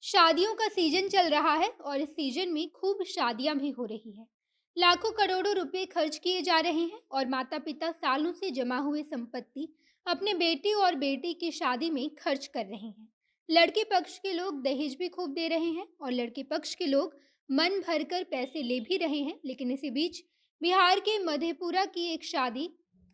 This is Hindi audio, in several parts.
शादियों का सीजन चल रहा है और इस सीजन में खूब शादियां भी हो रही हैं। लाखों करोड़ों रुपए खर्च किए जा रहे हैं और माता-पिता सालों से जमा हुए संपत्ति अपने बेटे और बेटी की शादी में खर्च कर रहे हैं। लड़के पक्ष के लोग दहेज भी खूब दे रहे हैं और लड़के पक्ष के लोग मन भरकर पैसे ले भी रहे हैं। लेकिन इसी बीच बिहार के मधेपुरा की एक शादी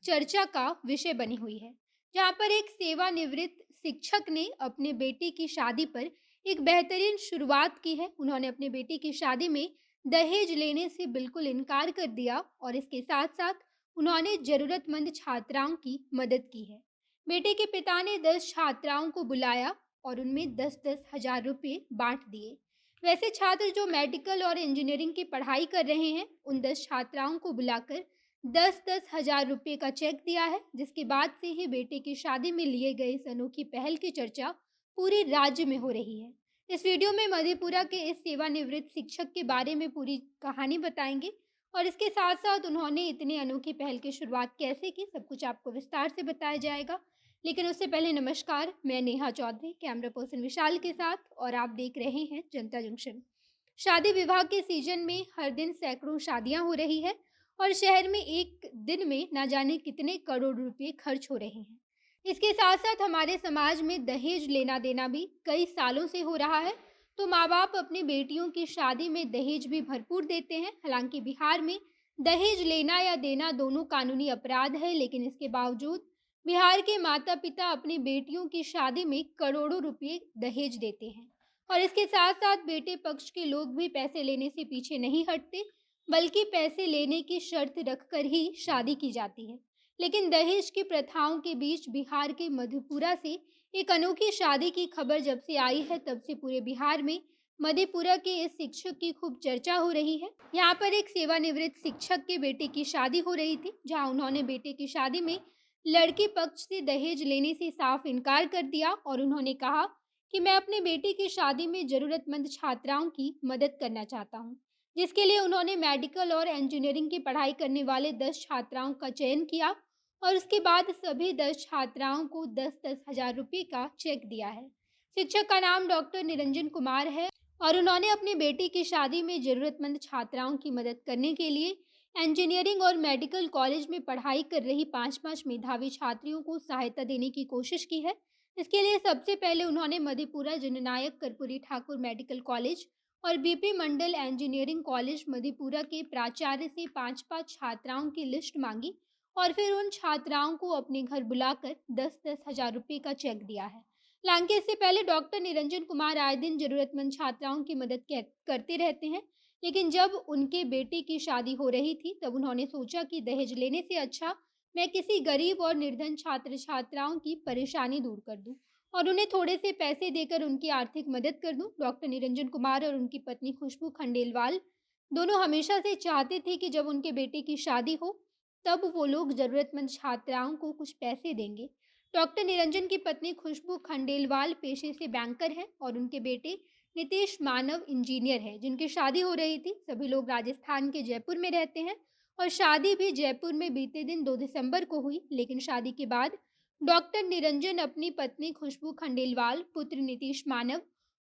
चर्चा का विषय बनी हुई है, जहां पर एक सेवानिवृत्त शिक्षक ने अपने बेटे की शादी पर एक बेहतरीन शुरुआत की है। उन्होंने अपने बेटी की शादी में दहेज लेने से बिल्कुल इनकार कर दिया और इसके साथ-साथ उन्होंने ज़रूरतमंद छात्राओं की मदद की है। बेटे के पिता ने 10 छात्राओं को बुलाया और उनमें 10-10 हज़ार रुपए बाँट दिए। वैसे छात्र जो मेडिकल और इंजीनियरिंग की पढ़ाई कर रहे हैं, उन 10 छात्राओं को बुलाकर 10-10 हज़ार रुपए का चेक दिया है, जिसके बाद से ही बेटे की शादी में लिए गए इस अनोखी पहल की चर्चा पूरे राज्य में हो रही है। इस वीडियो में मधेपुरा के इस सेवानिवृत्त शिक्षक के बारे में पूरी कहानी बताएंगे और इसके साथ-साथ उन्होंने इतनी अनोखी पहल की शुरुआत कैसे की, सब कुछ आपको विस्तार से बताया जाएगा। लेकिन उससे पहले नमस्कार, मैं नेहा चौधरी, कैमरा पर्सन विशाल के साथ और आप देख रहे हैं जनता जंक्शन। शादी विवाह के सीजन में हर दिन सैकड़ों शादियां हो रही है और शहर में एक दिन में ना जाने कितने करोड़ रुपए खर्च हो रहे हैं। इसके साथ-साथ हमारे समाज में दहेज लेना-देना भी कई सालों से हो रहा है, तो माँ-बाप अपनी बेटियों की शादी में दहेज भी भरपूर देते हैं। हालाँकि बिहार में दहेज लेना या देना दोनों कानूनी अपराध है, लेकिन इसके बावजूद बिहार के माता-पिता अपनी बेटियों की शादी में करोड़ों रुपए दहेज देते हैं और इसके साथ-साथ बेटे पक्ष के लोग भी पैसे लेने से पीछे नहीं हटते, बल्कि पैसे लेने की शर्त रखकर ही शादी की जाती है। लेकिन दहेज की प्रथाओं के बीच बिहार के मधेपुरा से एक अनोखी शादी की खबर जब से आई है, तब से पूरे बिहार में मधेपुरा के इस शिक्षक की खूब चर्चा हो रही है। यहाँ पर एक सेवानिवृत्त शिक्षक के बेटे की शादी हो रही थी, जहाँ उन्होंने बेटे की शादी में लड़के पक्ष से दहेज लेने से साफ इनकार कर दिया और उन्होंने कहा कि मैं अपने बेटे की शादी में ज़रूरतमंद छात्राओं की मदद करना चाहता हूँ, जिसके लिए उन्होंने मेडिकल और इंजीनियरिंग की पढ़ाई करने वाले 10 छात्राओं का चयन किया और उसके बाद सभी 10 छात्राओं को 10-10 हज़ार रुपए का चेक दिया है। शिक्षक का नाम डॉक्टर निरंजन कुमार है और उन्होंने अपनी बेटी की शादी में ज़रूरतमंद छात्राओं की मदद करने के लिए इंजीनियरिंग और मेडिकल कॉलेज में पढ़ाई कर रही 5-5 मेधावी छात्रियों को सहायता देने की कोशिश की है। इसके लिए सबसे पहले उन्होंने मधेपुरा जननायक कर्पूरी ठाकुर मेडिकल कॉलेज और बीपी मंडल इंजीनियरिंग कॉलेज मधेपुरा के प्राचार्य से 5-5 छात्राओं की लिस्ट मांगी और फिर उन छात्राओं को अपने घर बुलाकर 10-10 हज़ार रुपए का चेक दिया है। हालांकि इससे पहले डॉक्टर निरंजन कुमार आए दिन जरूरतमंद छात्राओं की मदद करते रहते हैं, लेकिन जब उनके बेटे की शादी हो रही थी, तब उन्होंने सोचा कि दहेज लेने से अच्छा मैं किसी गरीब और निर्धन छात्र छात्राओं की परेशानी दूर कर दूं और उन्हें थोड़े से पैसे देकर उनकी आर्थिक मदद कर दूं। डॉक्टर निरंजन कुमार और उनकी पत्नी खुशबू खंडेलवाल दोनों हमेशा से चाहते थे कि जब उनके बेटे की शादी हो, तब वो लोग ज़रूरतमंद छात्राओं को कुछ पैसे देंगे। डॉक्टर निरंजन की पत्नी खुशबू खंडेलवाल पेशे से बैंकर हैं और उनके बेटे नीतीश मानव इंजीनियर है, जिनकी शादी हो रही थी। सभी लोग राजस्थान के जयपुर में रहते हैं और शादी भी जयपुर में बीते दिन 2 दिसंबर को हुई। लेकिन शादी के बाद डॉक्टर निरंजन अपनी पत्नी खुशबू खंडेलवाल, पुत्र नीतीश मानव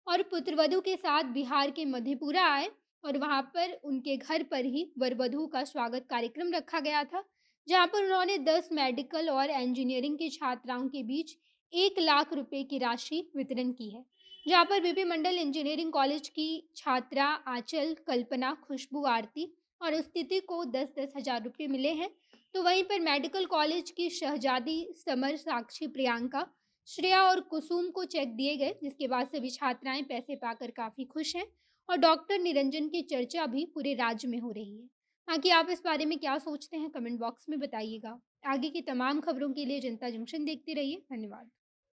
और पुत्रवधू के साथ बिहार के मधेपुरा आए और वहाँ पर उनके घर पर ही वर-वधू का स्वागत कार्यक्रम रखा गया था, जहाँ पर उन्होंने 10 मेडिकल और इंजीनियरिंग की छात्राओं के बीच 1 लाख रुपए की राशि वितरण की है। जहाँ पर बीपी मंडल इंजीनियरिंग कॉलेज की छात्रा आंचल, कल्पना, खुशबू, आरती और स्तुति को 10-10 हज़ार रुपए मिले हैं। तो वहीं पर मेडिकल कॉलेज की शहजादी, समर, साक्षी, प्रियंका, श्रेया और कुसुम को चेक दिए गए, जिसके बाद सभी छात्राएं पैसे पाकर काफ़ी खुश हैं और डॉक्टर निरंजन की चर्चा भी पूरे राज्य में हो रही है। बाकी आप इस बारे में क्या सोचते हैं, कमेंट बॉक्स में बताइएगा। आगे की तमाम खबरों के लिए जनता जंक्शन देखते रहिए। धन्यवाद।